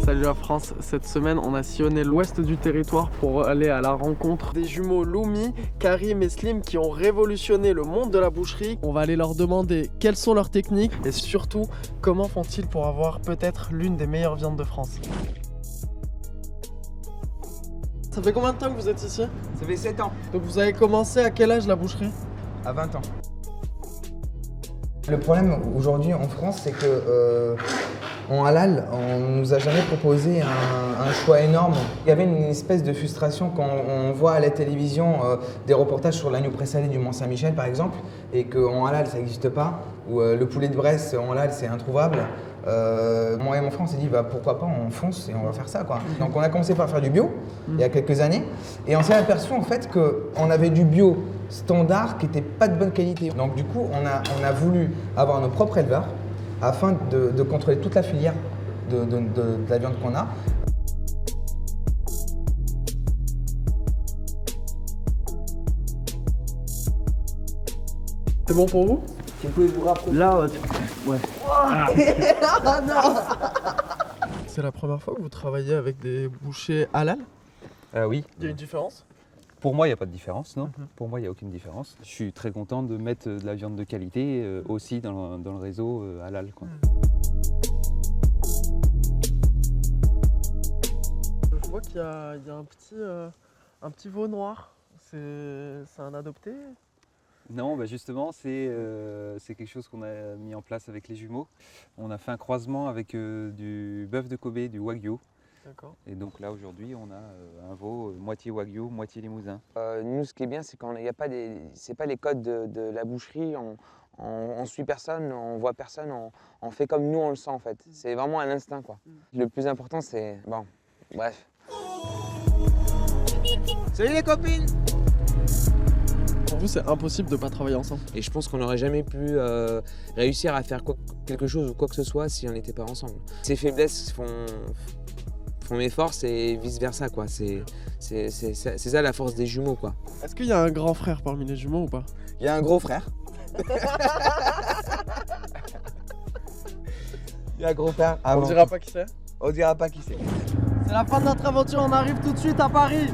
Salut la France, cette semaine on a sillonné l'ouest du territoire pour aller à la rencontre des jumeaux Loumi, Karim et Slim qui ont révolutionné le monde de la boucherie. On va aller leur demander quelles sont leurs techniques et surtout comment font-ils pour avoir peut-être l'une des meilleures viandes de France. Ça fait combien de temps que vous êtes ici? Ça fait 7 ans. Donc vous avez commencé à quel âge la boucherie? À 20 ans. Le problème aujourd'hui en France, c'est que en halal, on nous a jamais proposé un choix énorme. Il y avait une espèce de frustration quand on voit à la télévision des reportages sur l'agneau présalé du Mont-Saint-Michel par exemple, et qu'en halal ça n'existe pas, ou le poulet de Bresse en halal c'est introuvable. Moi et mon frère on s'est dit bah, pourquoi pas on fonce et on va faire ça quoi. Donc on a commencé par faire du bio il y a quelques années et on s'est aperçu en fait qu'on avait du bio standard qui n'était pas de bonne qualité. Donc du coup on a voulu avoir nos propres éleveurs afin de contrôler toute la filière de la viande qu'on a. C'est bon pour vous? Vous pouvez vous rapprocher. Là, ouais. C'est la première fois que vous travaillez avec des bouchers halal? Oui. Il y a une différence? Pour moi, il n'y a pas de différence, non. Mhm. Pour moi, il n'y a aucune différence. Je suis très content de mettre de la viande de qualité aussi dans le réseau halal, quoi. Je vois qu'il y a un petit veau noir. C'est un adopté? Non, bah justement, c'est quelque chose qu'on a mis en place avec les jumeaux. On a fait un croisement avec du bœuf de Kobe, du Wagyu. D'accord. Et donc là, aujourd'hui, on a un veau moitié Wagyu, moitié Limousin. Nous, ce qui est bien, c'est qu'on n'y a pas c'est pas les codes de la boucherie. On suit personne, on voit personne, on fait comme nous on le sent en fait. C'est vraiment à l'instinct quoi. Le plus important, c'est bon, bref. Salut les copines. Pour vous, c'est impossible de ne pas travailler ensemble? Et je pense qu'on n'aurait jamais pu réussir à faire quelque chose ou quoi que ce soit si on n'était pas ensemble. Ces faiblesses font mes forces et vice versa quoi. C'est ça la force des jumeaux quoi. Est-ce qu'il y a un grand frère parmi les jumeaux ou pas? Il y a un gros frère. Il y a un gros frère. On dira pas qui c'est? On dira pas qui c'est. C'est la fin de notre aventure, on arrive tout de suite à Paris.